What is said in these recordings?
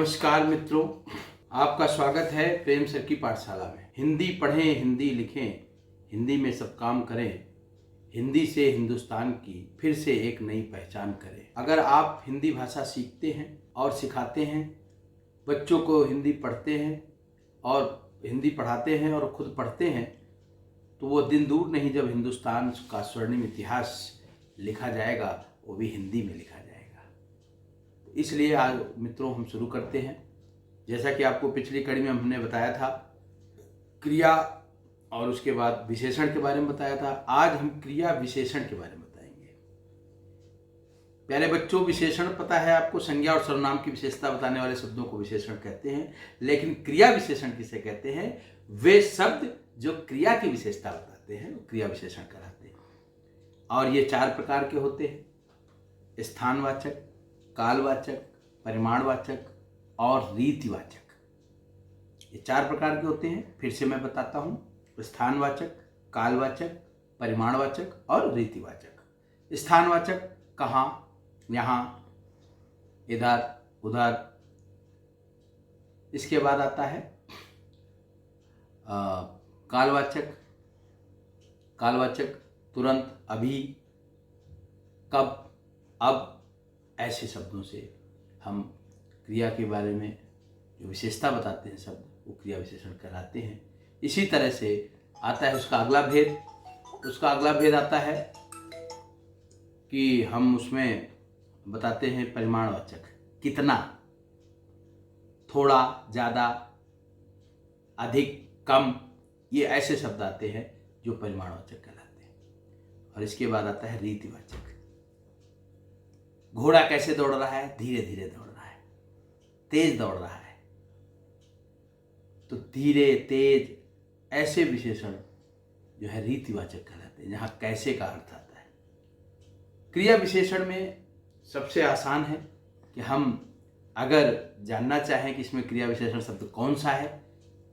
नमस्कार मित्रों, आपका स्वागत है प्रेम सर की पाठशाला में। हिंदी पढ़ें, हिंदी लिखें, हिंदी में सब काम करें, हिंदी से हिंदुस्तान की फिर से एक नई पहचान करें। अगर आप हिंदी भाषा सीखते हैं और सिखाते हैं, बच्चों को हिंदी पढ़ते हैं और हिंदी पढ़ाते हैं और खुद पढ़ते हैं, तो वो दिन दूर नहीं जब हिंदुस्तान का स्वर्णिम इतिहास लिखा जाएगा, वो भी हिंदी में लिखा जाएगा। इसलिए आज मित्रों हम शुरू करते हैं। जैसा कि आपको पिछली कड़ी में हमने बताया था, क्रिया और उसके बाद विशेषण के बारे में बताया था। आज हम क्रिया विशेषण के बारे में बताएंगे। प्यारे बच्चों, विशेषण पता है आपको, संज्ञा और सर्वनाम की विशेषता बताने वाले शब्दों को विशेषण कहते हैं। लेकिन क्रिया विशेषण किसे कहते हैं? वे शब्द जो क्रिया की विशेषता बताते हैं वो क्रिया विशेषण कहलाते हैं। और ये 4 प्रकार के होते हैं: स्थानवाचक, कालवाचक, परिमाणवाचक और रीतिवाचक। ये 4 प्रकार के होते हैं। फिर से मैं बताता हूँ: स्थानवाचक, कालवाचक, परिमाणवाचक और रीतिवाचक। स्थानवाचक कहाँ, यहाँ, इधर, उधर। इसके बाद आता है कालवाचक। कालवाचक तुरंत, अभी, कब, अब, ऐसे शब्दों से हम क्रिया के बारे में जो विशेषता बताते हैं शब्द, वो क्रिया विशेषण कहलाते हैं। इसी तरह से आता है उसका अगला भेद। उसका अगला भेद आता है कि हम उसमें बताते हैं परिमाणवाचक। कितना, थोड़ा, ज़्यादा, अधिक, कम, ये ऐसे शब्द आते हैं जो परिमाणवाचक कहलाते हैं। और इसके बाद आता है रीतिवाचक। घोड़ा कैसे दौड़ रहा है? धीरे धीरे दौड़ रहा है, तेज दौड़ रहा है। तो धीरे, तेज, ऐसे विशेषण जो है रीतिवाचक कहलाते हैं, जहाँ कैसे का अर्थ आता है। क्रिया विशेषण में सबसे आसान है कि हम अगर जानना चाहें कि इसमें क्रिया विशेषण शब्द कौन सा है,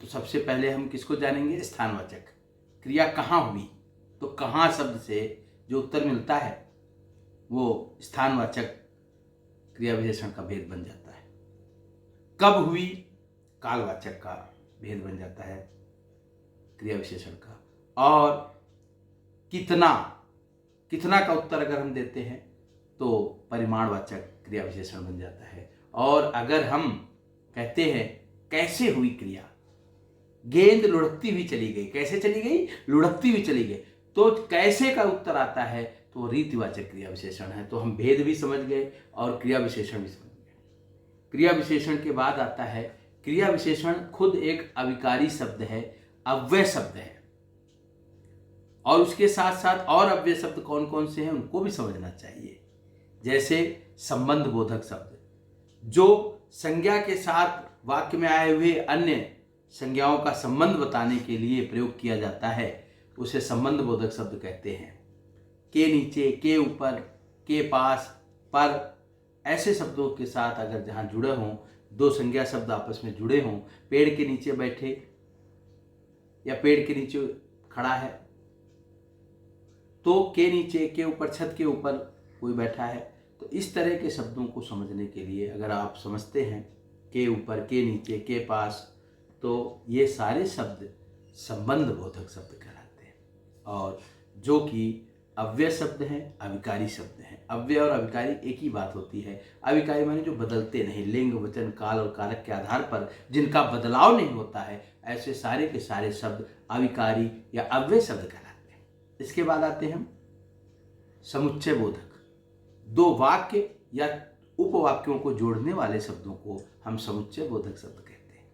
तो सबसे पहले हम किसको जानेंगे? स्थानवाचक। क्रिया कहाँ हुई, तो कहाँ शब्द से जो उत्तर मिलता है वो स्थानवाचक क्रिया विशेषण का भेद बन जाता है। कब हुई, कालवाचक का भेद बन जाता है क्रिया विशेषण का। और कितना, कितना का उत्तर अगर हम देते हैं तो परिमाणवाचक क्रिया विशेषण बन जाता है। और अगर हम कहते हैं कैसे हुई क्रिया, गेंद लुढ़कती हुई चली गई, कैसे चली गई? लुढ़कती हुई चली गई, तो कैसे का उत्तर आता है तो रीतिवाचक क्रिया विशेषण है। तो हम भेद भी समझ गए और क्रिया विशेषण भी समझ गए। क्रिया विशेषण के बाद आता है, क्रिया विशेषण खुद एक अविकारी शब्द है, अव्यय शब्द है। और उसके साथ साथ और अव्यय शब्द कौन कौन से हैं उनको भी समझना चाहिए। जैसे संबंध बोधक शब्द, जो संज्ञा के साथ वाक्य में आए हुए अन्य संज्ञाओं का संबंध बताने के लिए प्रयोग किया जाता है, उसे संबंध बोधक शब्द कहते हैं। के नीचे, के ऊपर, के पास, पर, ऐसे शब्दों के साथ अगर जहाँ जुड़े हों, 2 संज्ञा शब्द आपस में जुड़े हों, पेड़ के नीचे बैठे या पेड़ के नीचे खड़ा है, तो के नीचे, के ऊपर, छत के ऊपर कोई बैठा है। तो इस तरह के शब्दों को समझने के लिए अगर आप समझते हैं के ऊपर, के नीचे, के पास, तो ये सारे शब्द संबंध बोधक शब्द कहलाते हैं। और जो कि अव्यय शब्द हैं, अविकारी शब्द हैं। अव्यय और अविकारी एक ही बात होती है। अविकारी माने जो बदलते नहीं, लिंग, वचन, काल और कारक के आधार पर जिनका बदलाव नहीं होता है, ऐसे सारे के सारे शब्द अविकारी या अव्यय शब्द कहलाते हैं। इसके बाद आते हैं हम समुच्चय बोधक। 2 वाक्य या उपवाक्यों को जोड़ने वाले शब्दों को हम समुच्चय बोधक शब्द कहते हैं।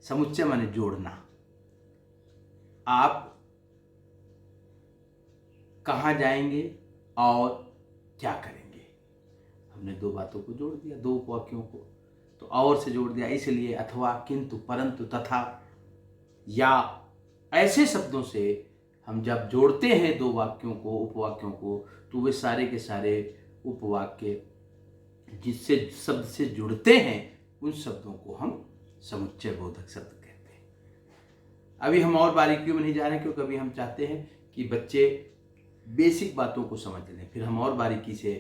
समुच्चय माने जोड़ना। आप कहाँ जाएंगे और क्या करेंगे? हमने 2 बातों को जोड़ दिया, 2 उपवाक्यों को, तो और से जोड़ दिया। इसलिए अथवा, किंतु, परंतु, तथा, या, ऐसे शब्दों से हम जब जोड़ते हैं 2 वाक्यों को, उपवाक्यों को, तो वे सारे के सारे उपवाक्य जिससे शब्द से जुड़ते हैं, उन शब्दों को हम समुच्चय बोधक शब्द कहते हैं। अभी हम और बारीकियों में नहीं जा रहे, क्योंकि अभी हम चाहते हैं कि बच्चे बेसिक बातों को समझ लें, फिर हम और बारीकी से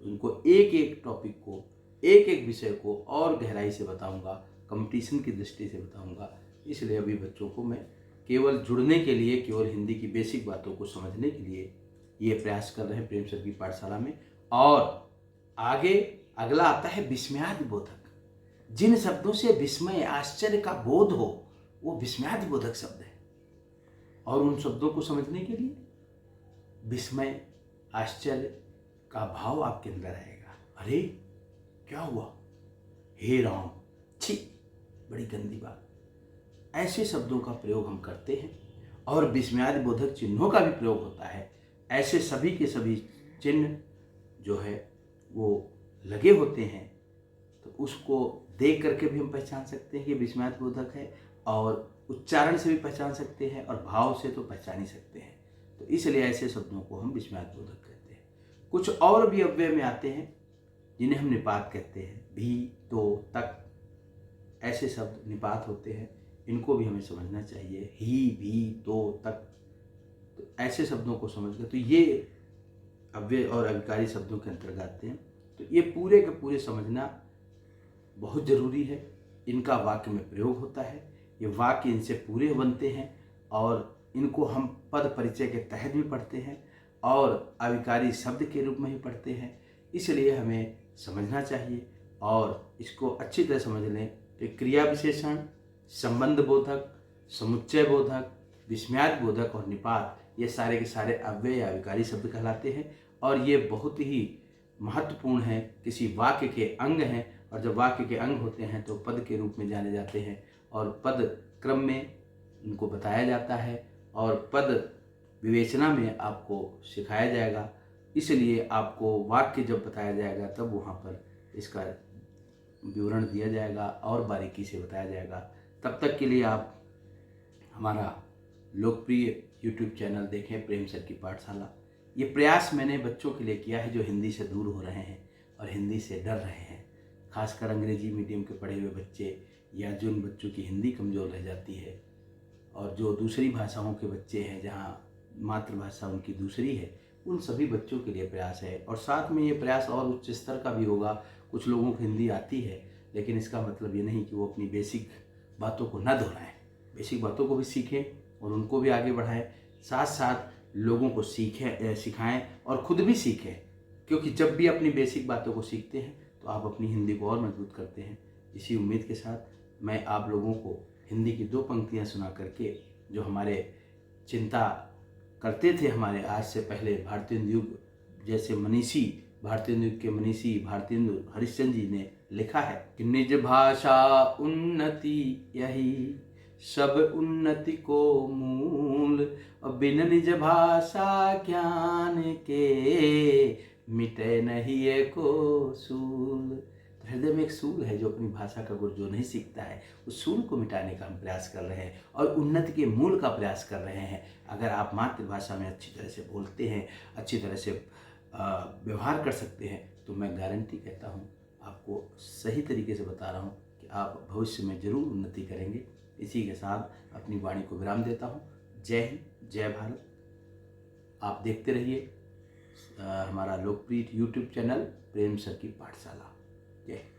उनको एक एक टॉपिक को एक एक विषय को और गहराई से बताऊंगा, कंपटीशन की दृष्टि से बताऊंगा। इसलिए अभी बच्चों को मैं केवल जुड़ने के लिए, केवल हिंदी की बेसिक बातों को समझने के लिए ये प्रयास कर रहे हैं प्रेम सर की पाठशाला में। और आगे अगला आता है विस्मयादिबोधक। जिन शब्दों से विस्मय, आश्चर्य का बोध हो, वो विस्मयादिबोधक शब्द है। और उन शब्दों को समझने के लिए विस्मय, आश्चर्य का भाव आपके अंदर आएगा। अरे क्या हुआ, हे राम, छी, बड़ी गंदी बात। ऐसे शब्दों का प्रयोग हम करते हैं और विस्मयादिबोधक चिन्हों का भी प्रयोग होता है। ऐसे सभी के सभी चिन्ह जो है वो लगे होते हैं, तो उसको देख करके भी हम पहचान सकते हैं कि विस्मयादिबोधक है, और उच्चारण से भी पहचान सकते हैं, और भाव से तो पहचान ही सकते हैं। तो इसलिए ऐसे शब्दों को हम विस्मयादिबोधक कहते हैं। कुछ और भी अव्यय में आते हैं जिन्हें हम निपात कहते हैं। भी, तो, तक, ऐसे शब्द निपात होते हैं, इनको भी हमें समझना चाहिए। ही, भी, तो, तक, तो ऐसे शब्दों को समझकर, तो ये अव्यय और अविकारी शब्दों के अंतर्गत आते हैं। तो ये पूरे के पूरे समझना बहुत ज़रूरी है। इनका वाक्य में प्रयोग होता है, ये वाक्य इनसे पूरे बनते हैं, और इनको हम पद परिचय के तहत भी पढ़ते हैं और अविकारी शब्द के रूप में ही पढ़ते हैं। इसलिए हमें समझना चाहिए और इसको अच्छी तरह समझ लें कि क्रिया विशेषण, संबंध बोधक, समुच्चय बोधक, विस्मयाद बोधक और निपात, ये सारे के सारे अव्यय या अविकारी शब्द कहलाते हैं। और ये बहुत ही महत्वपूर्ण है, किसी वाक्य के अंग हैं, और जब वाक्य के अंग होते हैं तो पद के रूप में जाने जाते हैं, और पद क्रम में इनको बताया जाता है, और पद विवेचना में आपको सिखाया जाएगा। इसलिए आपको वाक्य जब बताया जाएगा तब वहाँ पर इसका विवरण दिया जाएगा और बारीकी से बताया जाएगा। तब तक के लिए आप हमारा लोकप्रिय YouTube चैनल देखें, प्रेम सर की पाठशाला। ये प्रयास मैंने बच्चों के लिए किया है जो हिंदी से दूर हो रहे हैं और हिंदी से डर रहे हैं, खासकर अंग्रेजी मीडियम के पढ़े हुए बच्चे, या जिन बच्चों की हिंदी कमज़ोर रह जाती है, और जो दूसरी भाषाओं के बच्चे हैं जहाँ मातृभाषा उनकी दूसरी है, उन सभी बच्चों के लिए प्रयास है। और साथ में ये प्रयास और उच्च स्तर का भी होगा। कुछ लोगों को हिंदी आती है, लेकिन इसका मतलब ये नहीं कि वो अपनी बेसिक बातों को न दोहराएं। बेसिक बातों को भी सीखें और उनको भी आगे बढ़ाएं, साथ साथ लोगों को सिखाएं और खुद भी सीखें। क्योंकि जब भी अपनी बेसिक बातों को सीखते हैं तो आप अपनी हिंदी को और मजबूत करते हैं। इसी उम्मीद के साथ मैं आप लोगों को हिंदी की 2 पंक्तियां सुना करके, जो हमारे चिंता करते थे हमारे आज से पहले भारतेंदु युग जैसे मनीषी, भारतेंदु युग के मनीषी भारतेंदु हरिश्चंद्र जी ने लिखा है कि निज भाषा उन्नति यही सब उन्नति को मूल, और बिन निज भाषा ज्ञान के मिटे नहीं एको सूल। तो हृदय में एक सूल है जो अपनी भाषा का गुण जो नहीं सीखता है, उस सूल को मिटाने का हम प्रयास कर रहे हैं और उन्नति के मूल का प्रयास कर रहे हैं। अगर आप मातृभाषा में अच्छी तरह से बोलते हैं, अच्छी तरह से व्यवहार कर सकते हैं, तो मैं गारंटी कहता हूँ, आपको सही तरीके से बता रहा हूँ कि आप भविष्य में जरूर उन्नति करेंगे। इसी के साथ अपनी वाणी को विराम देता हूँ। जय हिंद, जय भारत। आप देखते रहिए हमारा लोकप्रिय YouTube चैनल प्रेम सर की पाठशाला। जय हिंद।